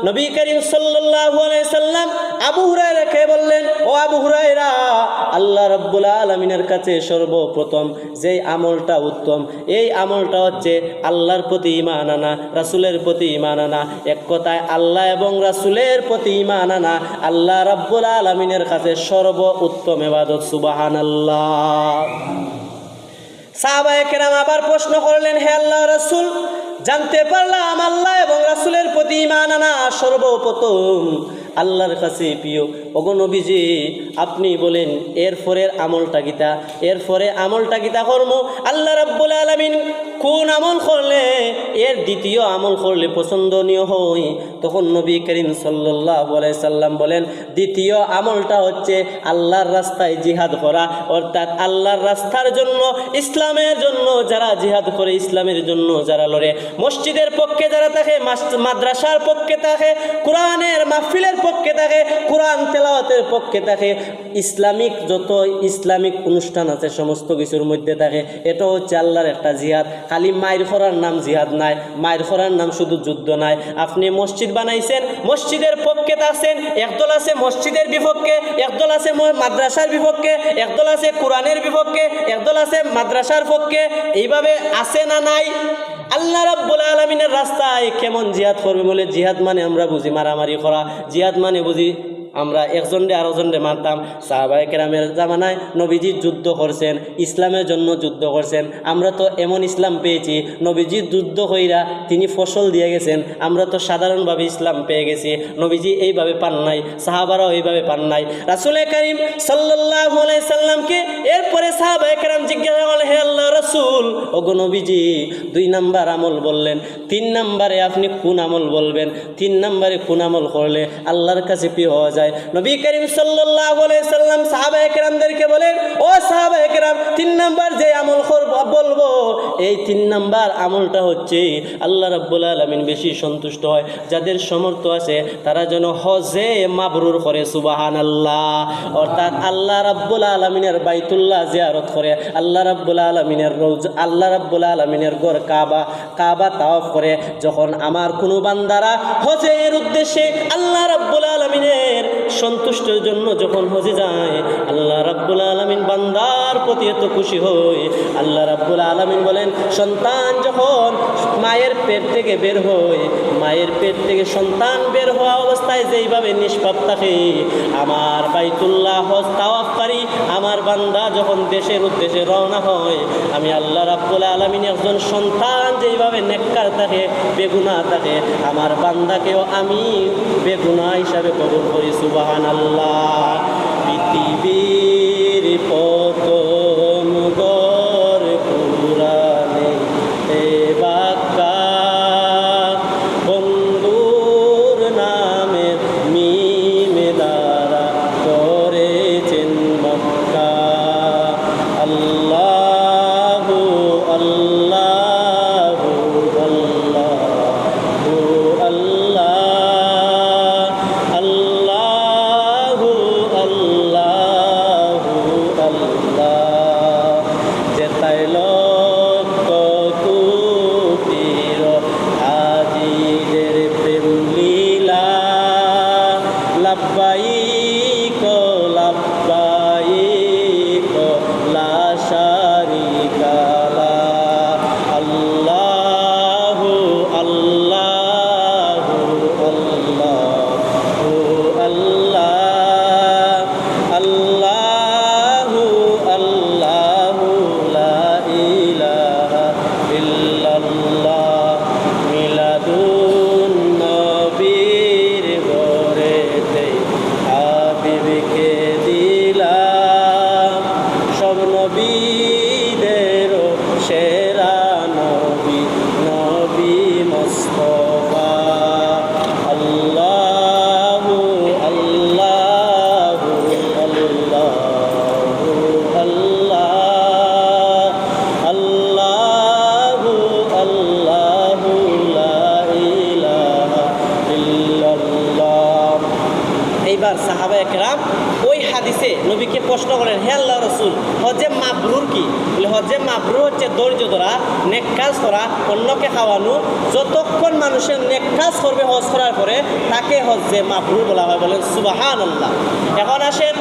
নবী করিম সাল্লাল্লাহু আলাইহি সাল্লাম আবু হুরায়রাকে বললেন, ও আবু হুরায়রা, আল্লাহ রাব্বুল আলামিনের কাছে সর্বপ্রথম যেই আমলটা উত্তম, এই আমলটা হচ্ছে আল্লাহর প্রতি ঈমান আনা, রাসূলের প্রতি ঈমান আনা। এক কথায় আল্লাহ এবং রাসূলের প্রতি ঈমান আনা আল্লাহ রাব্বুল আলামিনের কাছে সর্বোত্তম ইবাদত। সুবহানাল্লাহ। সাহাবায়ে কেরাম আবার প্রশ্ন করলেন, হে আল্লাহর রাসূল, জানতে পারলাম আল্লাহ এবং রাসূলের প্রতি ঈমান আনা সর্বপ্রথম আল্লাহর কাছে প্রিয়। ওগো নবীজি, আপনি বলেন এরপরের আমলটা কিতা, এরপরে আমলটা কিতা কর্ম? আল্লাহ রাব্বুল আলামিন কোন আমল করলে এর দ্বিতীয় আমল করলে পছন্দনীয় হয়? তখন নবী করিম সাল্লাল্লাহু আলাইহি সাল্লাম বলেন, দ্বিতীয় আমলটা হচ্ছে আল্লাহর রাস্তায় জিহাদ করা, অর্থাৎ আল্লাহর রাস্তার জন্য, ইসলামের জন্য যারা জিহাদ করে, ইসলামের জন্য যারা লড়ে, মসজিদের পক্ষে যারা থাকে, মাদ্রাসার পক্ষে থাকে, কোরআনের মাহফিলের পক্ষে থাকে, কোরআন তেলাওয়াতের পক্ষে থাকে, ইসলামিক যত ইসলামিক অনুষ্ঠান আছে সমস্ত কিছুর মধ্যে থাকে। এটা হচ্ছে আল্লাহর একটা জিহাদ। খালি মায়ের করার নাম জিহাদ নাই, মায়ের করার নাম শুধু যুদ্ধ নাই। আপনি মসজিদ বানাইছেন, মসজিদের পক্ষে আছেন, একদল আছে মসজিদের বিপক্ষে, একদল আছে মাদ্রাসার বিপক্ষে, একদল আছে কোরআনের বিপক্ষে, একদল আছে মাদ্রাসার পক্ষে। এইভাবে আছে না নাই? আল্লাহ রাব্বুল আলামিনের রাস্তায় কেমন জিহাদ করবে বলে? জিহাদ মানে আমরা বুঝি মারামারি করা, জিহাদ মানে বুঝি আমরা একজনরে আরেকজনরে মারতাম। সাহাবায়ে কেরামের জামানায় নবীজি যুদ্ধ করছেন, ইসলামের জন্য যুদ্ধ করছেন। আমরা তো এমন ইসলাম পেয়েছি, নবীজি যুদ্ধ কইরা তিনি ফসল দিয়ে গেছেন, আমরা তো সাধারণভাবে ইসলাম পেয়ে গেছি। নবীজি এইভাবে পান নাই, সাহাবারাও এইভাবে পান নাই। রাসূল করিম সাল্লাল্লাহু আলাইহি সাল্লামকে এরপরে সাহাবায়ে কেরাম জিজ্ঞাসা করলেন, হে আল্লাহর রাসূল, ওগো নবীজি, 2 নাম্বার আমল বললেন, 3 নম্বরে আপনি কোন আমল বলবেন? 3 নম্বরে কোন আমল করলে আল্লাহর কাছে প্রিয় হওয়া যায়? নবী করিম সাল্লাল্লাহু আলাইহি সাল্লাম সাহাবায়ে কেরামদেরকে বলেন, ও সাহাবায়ে কেরাম, 3 নাম্বার যে আমল বলবো, এই 3 নাম্বার আমলটা হচ্ছে আল্লাহ রাব্বুল আলামিন বেশি সন্তুষ্ট হয়, যাদের সামর্থ্য আছে তারা যেন হজে মাবরুর করে। সুবহানাল্লাহ। অর্থাৎ আল্লাহ রাব্বুল আলামিনের বাইতুল্লাহ জিয়ারত করে, আল্লাহ রাব্বুল আলামিনের রওজা, আল্লাহ রাব্বুল আলামিনের ঘর কাবা তাওয়াফ করে। যখন আমার কোনো বান্দারা হজের উদ্দেশ্যে আল্লাহ রাব্বুল আলামিনের সন্তুষ্টের জন্য যখন হজে যায়, আল্লাহ রাব্বুল আলামিন বান্দার প্রতি এত খুশি হয়। আল্লাহ রাব্বুল আলামিন বলেন, সন্তান যখন মায়ের পেট থেকে বের হয়, মায়ের পেট থেকে সন্তান বের হওয়া অবস্থায় যেইভাবে নিষ্পাপ থাকে, আমার বাইতুল্লাহ হজ তাওয়াফকারী আমার বান্দা যখন দেশের উদ্দেশ্যে রওনা হয়, আমি আল্লাহ রাব্বুল আলামিন একজন সন্তান যেইভাবে নেককার থাকে, বেগুনাহ থাকে, আমার বান্দাকেও আমি বেগুনাহ হিসাবে কবুল করি। সুবহানাল্লাহ। পৃথিবীর প্রথম ঘর কুরআনে এ বাক্কা, বন্ধুর নামে মিমে দ্বারা করেছেন মক্কা। আল্লাহু আল্লাহু আল্লাহু আল্লাহ, আল্লাহু আল্লাহু এইবার সাহাবায়ে কেরাম ওই হাদিসে নবীকে প্রশ্ন করেন, হে আল্লাহ রসুল, হজ্জে মাবরুর কি? বলে হজ্জে মাবরুর হচ্ছে ধৈর্য ধরা, নেক কাজ করা, অন্যকে খাওয়ানো। যতক্ষণ মানুষের নেক কাজ করবে হজ করার পরে তাকে হজ্জে মাবরুর বলা হয়। বলেন সুবহানাল্লাহ। এখন আসেন